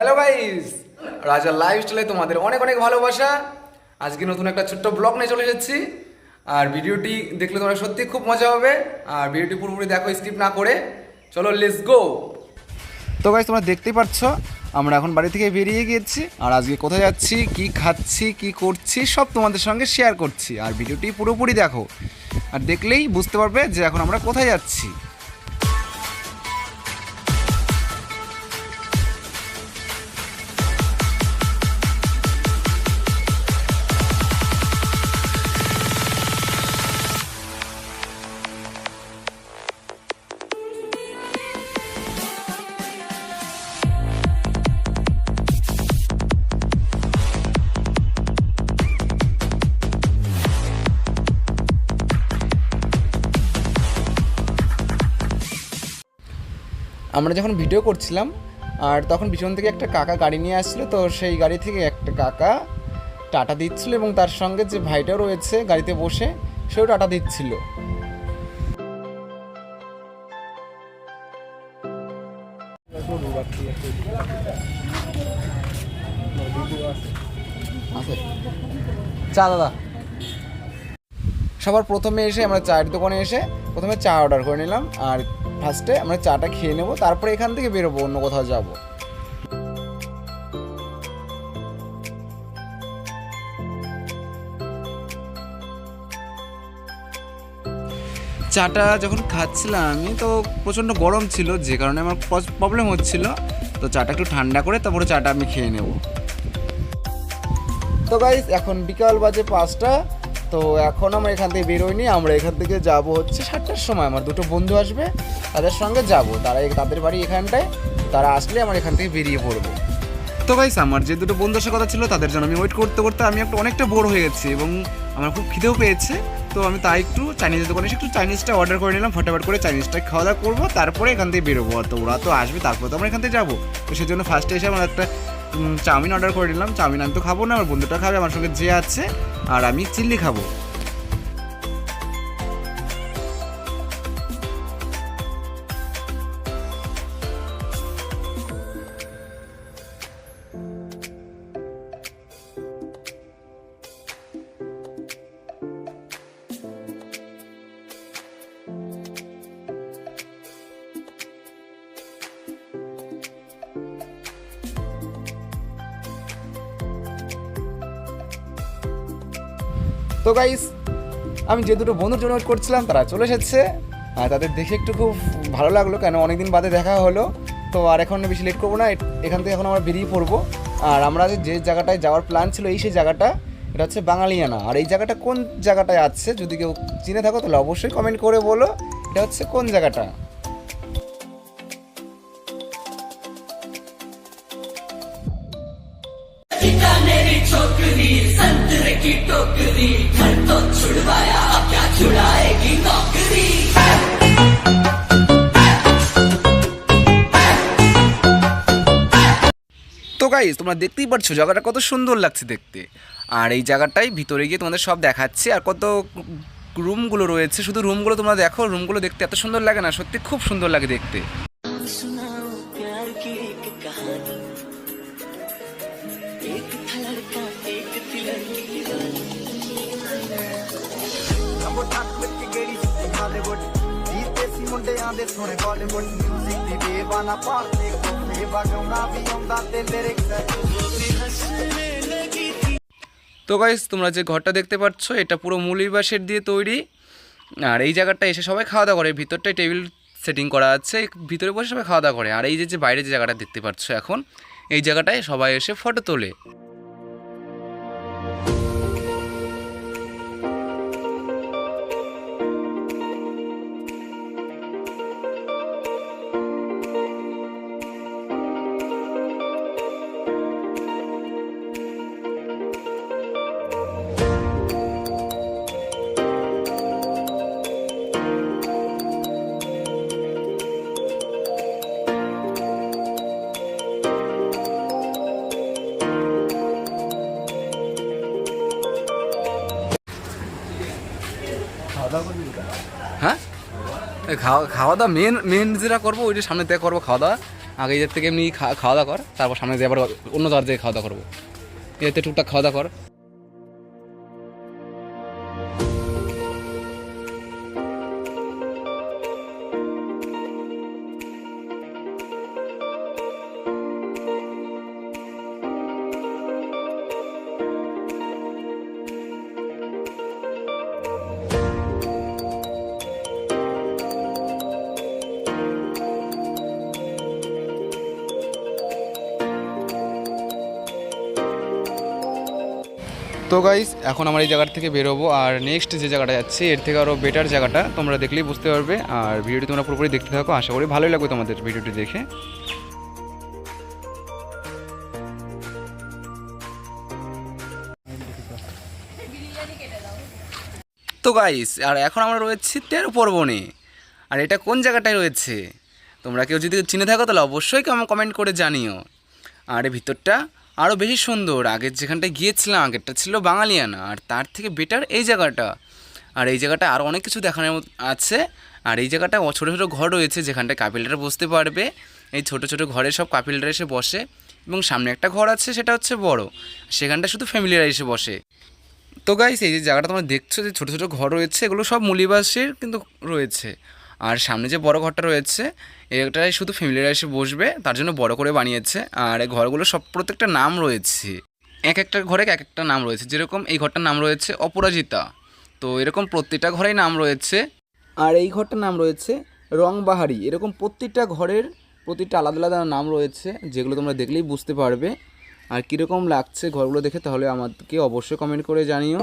Hello guys, রাজা লাইফস্টাইলে তোমাদের অনেক অনেক ভালোবাসা। আজকে নতুন একটা ছোট্ট ব্লগ নিয়ে চলে যাচ্ছি। আর ভিডিওটি দেখলে তোমরা সত্যি খুব মজা হবে। আর ভিডিওটি পুরোপুরি দেখো, স্কিপ না করে। চলো, লেটস গো। তো গাইস, তোমরা দেখতেই পাচ্ছ আমরা এখন বাড়ি থেকে বেরিয়ে গিয়েছি। আর আজকে কোথায় যাচ্ছি, কি খাচ্ছি, কি করছি, সব তোমাদের সঙ্গে শেয়ার করছি। আর ভিডিওটি পুরোপুরি দেখো, আর দেখলেই বুঝতে পারবে যে এখন আমরা কোথায় যাচ্ছি। আমরা যখন ভিডিও করছিলাম আর তখন পিছন থেকে একটা কাকা গাড়ি নিয়ে আসছিলো, তো সেই গাড়ি থেকে একটা কাকা টাটা দিচ্ছিল এবং তার সঙ্গে যে ভাইটা রয়েছে গাড়িতে বসে সেও টাটা দিচ্ছিল। চা দাদা। সবার প্রথমে এসে আমরা চায়ের দোকানে এসে প্রথমে চা অর্ডার করে নিলাম। আর ফার্স্টে আমরা চাটা খেয়ে নেবো, তারপরে এখান থেকে বেরোবো, অন্য কোথাও যাব। চাটা যখন খাচ্ছিলাম আমি, তো প্রচণ্ড গরম ছিল, যে কারণে আমার প্রবলেম হচ্ছিল। তো চাটা একটু ঠান্ডা করে তারপরে চাটা আমি খেয়ে নেব। তো গাইস, এখন বিকাল বাজে 5টা। তো এখন আমরা এখান থেকে বেরোইনি, আমরা এখান থেকে যাব হচ্ছে 7টার সময়। আমার দুটো বন্ধু আসবে, তাদের সঙ্গে যাব। তাদের বাড়ি এখানটায়, তারা আসলে আমরা এখান থেকে বেরিয়ে পড়বো। তো গাইস, আমার যে দুটো বন্ধু আসার কথা ছিল তাদের জন্য আমি ওয়েট করতে করতে আমি অনেকটা বোর হয়ে গেছি এবং আমার খুব খিদেও পেয়েছে। তো আমি তাই একটু চাইনিজের দোকানে এসে একটু চাইনিজটা অর্ডার করে নিলাম। ফটাফট করে চাইনিজটা খাওয়া দাওয়া করবো, তারপরে এখান থেকে বেরোবো। তো ওরা তো আসবে, তারপরে তো আমরা এখান থেকে যাবো। তো সেই জন্য ফার্স্টে এসে আমরা একটা চাউমিন অর্ডার করে নিলাম। চাউমিন আমি তো খাবো না, আমার বন্ধুটা খাবে আমার সঙ্গে যে আছে, আর আমি চিল্লি খাবো। তো গাইস, আমি যে দুটো বন্ধুর জন্য ওয়েট করছিলাম তারা চলে এসেছে। আর তাদের দেখে একটু খুব ভালো লাগলো, কেন অনেকদিন বাদে দেখা হলো। তো আর এখন বেশি লেট করবো না, এখান থেকে এখন আমরা বেরিয়ে পড়বো। আর আমরা যে জায়গাটায় যাওয়ার প্ল্যান ছিল সেই জায়গাটা, এটা হচ্ছে বাঙালিয়ানা। আর এই জায়গাটা কোন জায়গাটায় আছে যদি কেউ চিনে থাকো তাহলে অবশ্যই কমেন্ট করে বলো এটা হচ্ছে কোন জায়গাটা। छोकरी संतरे की टोकरी घर तो छुड़वाया, अब क्या छुड़ाएगी नौकरी। তো গাইস, তোমরা দেখতেই পাচ্ছ জায়গাটা কত সুন্দর লাগছে দেখতে। আর এই জায়গাটায় ভিতরে গিয়ে তোমাদের সব দেখাচ্ছি। আর কত রুমগুলো রয়েছে, শুধু রুমগুলো তোমরা দেখো, রুমগুলো দেখতে এত সুন্দর লাগে না, সত্যি খুব সুন্দর লাগে দেখতে। তো গাইস, তোমরা যে ঘরটা দেখতে পাচ্ছ এটা পুরো মুলি বাঁশের দিয়ে তৈরি। আর এই জায়গাটা এসে সবাই খাওয়া দাওয়া করে, ভিতরটায় টেবিল সেটিং করা আছে, ভিতরে বসে সবাই খাওয়া দাওয়া করে। আর এই যে বাইরে যে জায়গাটা দেখতে পাচ্ছ এখন, এই জায়গাটায় সবাই এসে ফটো তোলে। হ্যাঁ, খাওয়া দাওয়া মেন যেটা করবো ওইটা সামনে থেকে করবো খাওয়া দাওয়া। আগে এদের থেকে এমনি খাওয়া দাওয়া কর, তারপর সামনে দিয়ে আবার অন্য জায়গার থেকে খাওয়া দাওয়া করবো। এতে টুকটাক খাওয়া দাওয়া কর। তো গাইস, এখন আমার এই জায়গার থেকে বেরোবো, আর নেক্সট যে জায়গাটা যাচ্ছে এর থেকে আরও বেটার জায়গাটা তোমরা দেখলেই বুঝতে পারবে। আর ভিডিওটি তোমরা পুরোপুরি দেখতে থাকো, আশা করি ভালোই লাগবে তোমাদের ভিডিওটি দেখে। তো গাইস, আর এখন আমরা রয়েছি 13 পর্বণে। আর এটা কোন জায়গাটায় রয়েছে তোমরা কেউ যদি চিনে থাকো তাহলে অবশ্যই কমেন্ট করে জানিও। আর এর ভিতরটা আরও বেশি সুন্দর। আগের যেখানটায় গিয়েছিলাম আগেরটা ছিল বাঙালিয়ানা, আর তার থেকে বেটার এই জায়গাটা। আর এই জায়গাটা আরও অনেক কিছু দেখানোর আছে। আর এই জায়গাটা ছোটো ছোটো ঘর রয়েছে যেখানটায় কাপিলরা বসতে পারবে। এই ছোটো ছোটো ঘরে সব কাপিলরা এসে বসে, এবং সামনে একটা ঘর আছে সেটা হচ্ছে বড়, সেখানটা শুধু ফ্যামিলিরা এসে বসে। তো গাইস, এই যে জায়গাটা তোমরা দেখছো যে ছোটো ছোটো ঘর রয়েছে, এগুলো সব মুলিবাসের কিন্তু রয়েছে। আর সামনে যে বড় ঘরটা রয়েছে এটাই শুধু ফ্যামিলিরা এসে বসবে, তার জন্য বড় করে বানিয়েছে। আর এই ঘরগুলো সব প্রত্যেকটা নাম রয়েছে, এক একটা ঘরে এক একটা নাম রয়েছে। যেরকম এই ঘরটার নাম রয়েছে অপরাজিতা, তো এরকম প্রত্যেকটা ঘরেই নাম রয়েছে। আর এই ঘরটার নাম রয়েছে রংবাহারি। এরকম প্রত্যেকটা ঘরের প্রতিটা আলাদা আলাদা নাম রয়েছে, যেগুলো তোমরা দেখলেই বুঝতে পারবে। আর কীরকম লাগছে ঘরগুলো দেখে তাহলে আমাকে অবশ্যই কমেন্ট করে জানিও।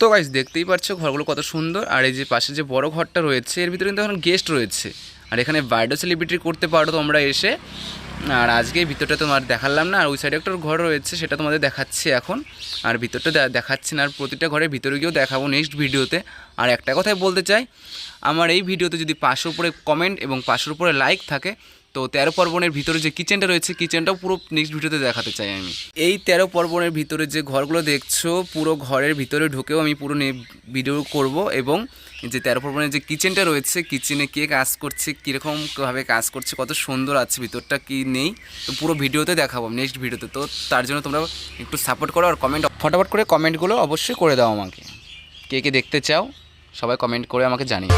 তো গাইস, দেখতেই পাচ্ছ ঘরগুলো কত সুন্দর। আর এই যে পাশে যে বড় ঘরটা রয়েছে এর ভিতরে কিন্তু এখন গেস্ট রয়েছে, আর এখানে বার্থডে সেলিব্রেট করতে পারো তোমরা এসে। আর আজকে ভিতরটা তোমার দেখালাম না, আর ওই সাইডে একটা ঘর রয়েছে সেটা তোমাদের দেখাচ্ছি এখন। আর ভিতরটা দেখাচ্ছি না, আর প্রতিটা ঘরের ভিতরে গিয়েও দেখাবো নেক্সট ভিডিওতে। আর একটা কথাই বলতে চাই, আমার এই ভিডিওতে যদি 500 উপরে কমেন্ট এবং 500 উপরে লাইক থাকে, তো 13 পর্বণের ভিতরে যে কিচেনটা রয়েছে কিচেনটাও পুরো নেক্সট ভিডিওতে দেখাতে চাই আমি। এই 13 পর্বণের ভিতরে যে ঘরগুলো দেখছো পুরো ঘরের ভিতরে ঢুকেও আমি পুরো ভিডিও করব, এবং যে 13 পর্বণের যে কিচেনটা রয়েছে কিচেনে কে কাজ করছে, কীরকমভাবে কাজ করছে, কত সুন্দর আছে ভিতরটা কি নেই, তো পুরো ভিডিওতে দেখাবো নেক্সট ভিডিওতে। তো তার জন্য তোমরা একটু সাপোর্ট করো, আর কমেন্ট ফটাফট করে কমেন্টগুলো অবশ্যই করে দাও আমাকে। কে কে দেখতে চাও সবাই কমেন্ট করে আমাকে জানিও।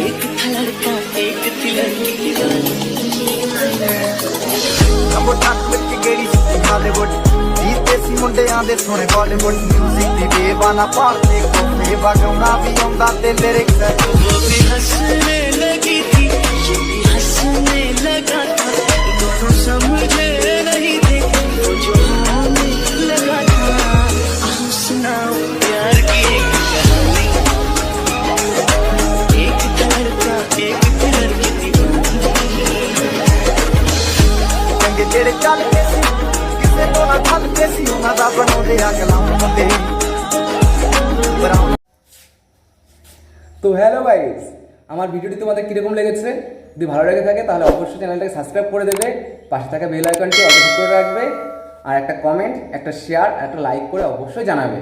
एक था लड़का एक थी लड़की ਨੰਬਰ ਟੱਕ ਵਿੱਚ ਗੇੜੀ ਸੀ ਹਾਲੀਵੁੱਡ ਜੀਤੇ ਸੀ ਮੁੰਡਿਆਂ ਦੇ ਸੋਹਣੇ ਬਾਲੀਵੁੱਡ ਮਿਊਜ਼ਿਕ ਦੀ ਬੇਬਾਨਾ ਪਾਲਦੇ ਕੋਲੇ ਵਗਾਉਣਾ ਵੀ ਆਉਂਦਾ ਤੇ ਲਿਰਿਕਸ वो भी हंसने लगी थी ये भी हंसने लगा था दोनों समझे नहीं थे वो जो होने लगा था आओ सुनाओ प्यार की एक कहानी एक था लड़का एक थी लड़की ਚੰਗੇ ਜਿਹੜੇ ਚੱਲਦੇ ਸੀ ਕਿਸੇ ਤੋਂ ਨਾ ਖੱਲਦੇ ਸੀ ਉਹਨਾਂ ਦਾ ਬਣਾਉਂਦੇ ਆ ਕਲਾਮ ਬੰਦੇ ਬਰਾਉਨ তো হ্যালো গাইস, আমার ভিডিওটি তোমাদের কীরকম লেগেছে? যদি ভালো লেগে থাকে তাহলে অবশ্যই চ্যানেলটাকে সাবস্ক্রাইব করে দেবে, পাশে থাকা বেল আইকনটি অল করে রাখবে, আর একটা কমেন্ট, একটা শেয়ার, একটা লাইক করে অবশ্যই জানাবে।